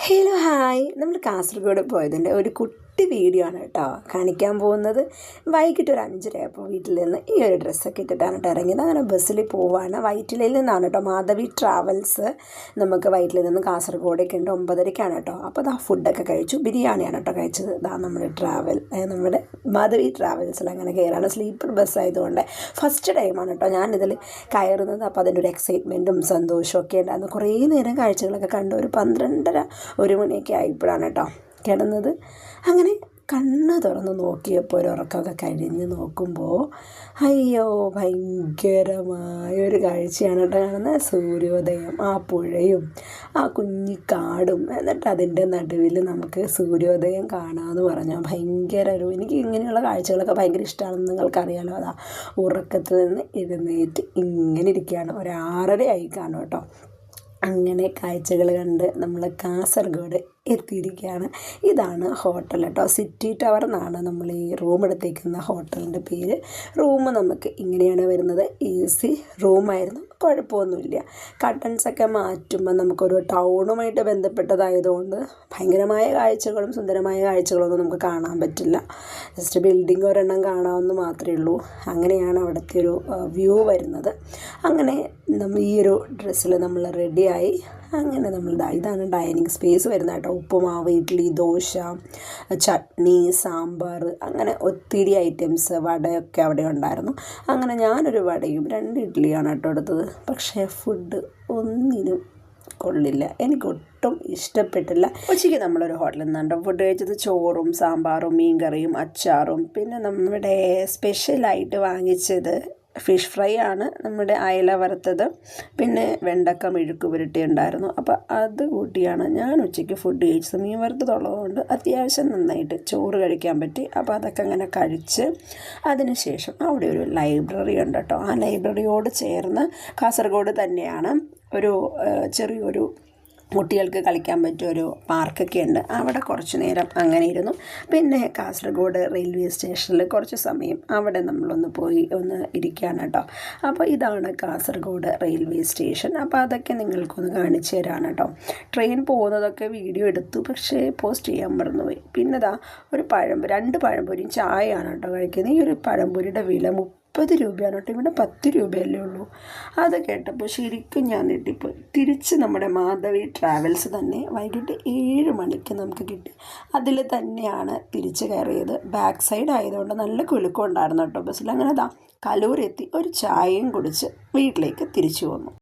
Hello hi, നമ്മൾ കാസർഗോഡ് പോയതിൻ്റെ ഒരു കുട്ടി വീഡിയോ ആണ് കേട്ടോ കാണിക്കാൻ പോകുന്നത്. വൈകിട്ട് ഒരു 5:30 അപ്പോൾ വീട്ടിൽ നിന്ന് ഈ ഒരു ഡ്രസ്സൊക്കെ ഇട്ടിട്ടാണ് കേട്ടോ ഇറങ്ങിയത്. അങ്ങനെ ബസ്സിൽ പോവാണ്. വൈറ്റിലയിൽ നിന്നാണ് കേട്ടോ മാധവി ട്രാവൽസ്. നമുക്ക് വൈറ്റിൽ നിന്ന് കാസർഗോഡേക്ക് ഉണ്ട്. 9:30 കേട്ടോ. അപ്പോൾ ഇതാ ഫുഡൊക്കെ കഴിച്ചു. ബിരിയാണിയാണ് കേട്ടോ കഴിച്ചത്. ഇതാ നമ്മുടെ മാധവി ട്രാവൽസിൽ അങ്ങനെ കയറാണ്. സ്ലീപ്പർ ബസ്സായതുകൊണ്ട് ഫസ്റ്റ് ടൈമാണ് കേട്ടോ ഞാനിതിൽ കയറുന്നത്. അപ്പോൾ അതിൻ്റെ ഒരു എക്സൈറ്റ്മെൻറ്റും സന്തോഷവും ഒക്കെ ഉണ്ടായിരുന്നു. കുറേ നേരം കാഴ്ചകളൊക്കെ കണ്ട് ഒരു 12:30 1 മണിയൊക്കെ ആയപ്പോഴാണ് കേട്ടോ കിടന്നത്. അങ്ങനെ കണ്ണ് തുറന്ന് നോക്കിയപ്പോൾ ഒരു ഉറക്കമൊക്കെ കഴിഞ്ഞ് നോക്കുമ്പോൾ അയ്യോ ഭയങ്കരമായൊരു കാഴ്ചയാണ് കേട്ടോ കാണുന്നത്. സൂര്യോദയം, ആ പുഴയും ആ കുഞ്ഞിക്കാടും, എന്നിട്ട് അതിൻ്റെ നടുവിൽ നമുക്ക് സൂര്യോദയം കാണാമെന്ന് പറഞ്ഞാൽ ഭയങ്കര എനിക്ക് ഇങ്ങനെയുള്ള കാഴ്ചകളൊക്കെ ഭയങ്കര ഇഷ്ടമാണെന്ന് നിങ്ങൾക്കറിയാലോ. അതാ ഉറക്കത്തിൽ നിന്ന് എഴുന്നേറ്റ് ഇങ്ങനെ ഇരിക്കുകയാണ്. ഒരു 6:30 ആയി കാണും കേട്ടോ. അങ്ങനെ കാഴ്ചകൾ കണ്ട് നമ്മൾ കാസർഗോഡ് എത്തിയിരിക്കുകയാണ്. ഇതാണ് ഹോട്ടൽ കേട്ടോ. സിറ്റി ടവർ എന്നാണ് നമ്മൾ ഈ റൂം എടുത്തേക്കുന്ന ഹോട്ടലിൻ്റെ പേര്. റൂം നമുക്ക് ഇങ്ങനെയാണ് വരുന്നത്. AC റൂമായിരുന്നു, കുഴപ്പമൊന്നുമില്ല. കട്ടൻസൊക്കെ മാറ്റുമ്പോൾ നമുക്കൊരു ടൗണുമായിട്ട് ബന്ധപ്പെട്ടതായതുകൊണ്ട് ഭയങ്കരമായ കാഴ്ചകളും സുന്ദരമായ കാഴ്ചകളൊന്നും നമുക്ക് കാണാൻ പറ്റില്ല. ജസ്റ്റ് ബിൽഡിംഗ് ഒരെണ്ണം കാണാമെന്ന് മാത്രമേ ഉള്ളൂ. അങ്ങനെയാണ് അവിടുത്തെ ഒരു വ്യൂ വരുന്നത്. അങ്ങനെ ഈ ഒരു ഡ്രസ്സിൽ നമ്മൾ റെഡിയായി. അങ്ങനെ ഇതാണ് ഡൈനിങ് സ്പേസ് വരുന്നത് കേട്ടോ. ഉപ്പുമാവ്, ഇഡ്ഡലി, ദോശ, ചട്നി, സാമ്പാർ, അങ്ങനെ ഒത്തിരി ഐറ്റംസ്, വടയൊക്കെ അവിടെ ഉണ്ടായിരുന്നു. അങ്ങനെ ഞാനൊരു വടയും 2 ഇഡ്ഡലിയാണ് കേട്ടോ എടുത്തത്. പക്ഷേ ഫുഡ് ഒന്നിനും കൊള്ളില്ല, എനിക്കൊട്ടും ഇഷ്ടപ്പെട്ടില്ല. ഉച്ചയ്ക്ക് നമ്മളൊരു ഹോട്ടലിൽ നിന്നാണ് ഫുഡ് കഴിച്ചത്. ചോറും സാമ്പാറും മീൻകറിയും അച്ചാറും, പിന്നെ നമ്മുടെ സ്പെഷ്യലായിട്ട് വാങ്ങിച്ചത് ഫിഷ് ഫ്രൈ ആണ്, നമ്മുടെ അയല വറുത്തത്, പിന്നെ വെണ്ടക്ക മെഴുക്ക് പുരട്ടി ഉണ്ടായിരുന്നു. അപ്പോൾ അത് കൂട്ടിയാണ് ഞാൻ ഉച്ചയ്ക്ക് ഫുഡ് കഴിച്ചത്. മീൻ വറുത്തതുള്ളതുകൊണ്ട് അത്യാവശ്യം നന്നായിട്ട് ചോറ് കഴിക്കാൻ പറ്റി. അപ്പോൾ അതൊക്കെ അങ്ങനെ കഴിച്ച് അതിനുശേഷം അവിടെ ഒരു ലൈബ്രറി ഉണ്ട് കേട്ടോ. ആ ലൈബ്രറിയോട് ചേർന്ന് കാസർഗോഡ് തന്നെയാണ് ഒരു ചെറിയൊരു കുട്ടികൾക്ക് കളിക്കാൻ പറ്റിയൊരു പാർക്കൊക്കെ ഉണ്ട്. അവിടെ കുറച്ച് നേരം അങ്ങനെ ഇരുന്നു. പിന്നെ കാസർഗോഡ് റെയിൽവേ സ്റ്റേഷനിൽ കുറച്ച് സമയം അവിടെ നമ്മളൊന്ന് പോയി ഇരിക്കുകയാണ് കേട്ടോ. അപ്പോൾ ഇതാണ് കാസർഗോഡ് റെയിൽവേ സ്റ്റേഷൻ. അപ്പോൾ അതൊക്കെ നിങ്ങൾക്കൊന്ന് കാണിച്ചു തരാണ് കേട്ടോ. ട്രെയിൻ പോകുന്നതൊക്കെ വീഡിയോ എടുത്തു, പക്ഷേ പോസ്റ്റ് ചെയ്യാൻ മറന്നുപോയി. പിന്നെ ഒരു 2 പഴംപൊരിയും ചായയാണ് കേട്ടോ കഴിക്കുന്നത്. ഈ ഒരു പഴംപൊരിയുടെ വില 30 രൂപയാണ് കേട്ടോ. ഇവിടെ 10 രൂപയല്ലേ ഉള്ളൂ. അത് കേട്ടപ്പോൾ ശരിക്കും ഞാൻ ഞെട്ടിപ്പോയി. തിരിച്ച് നമ്മുടെ മാധവി ട്രാവൽസ് തന്നെ വൈകിട്ട് 7 മണിക്ക് നമുക്ക് കിട്ടി. അതിൽ തന്നെയാണ് തിരിച്ച് കയറിയത്. ബാക്ക് സൈഡ് ആയതുകൊണ്ട് നല്ല കുലുക്കം ഉണ്ടായിരുന്നു കേട്ടോ ബസ്സിൽ. അങ്ങനെ കലൂരെത്തി ഒരു ചായയും കുടിച്ച് വീട്ടിലേക്ക് തിരിച്ചു വന്നു.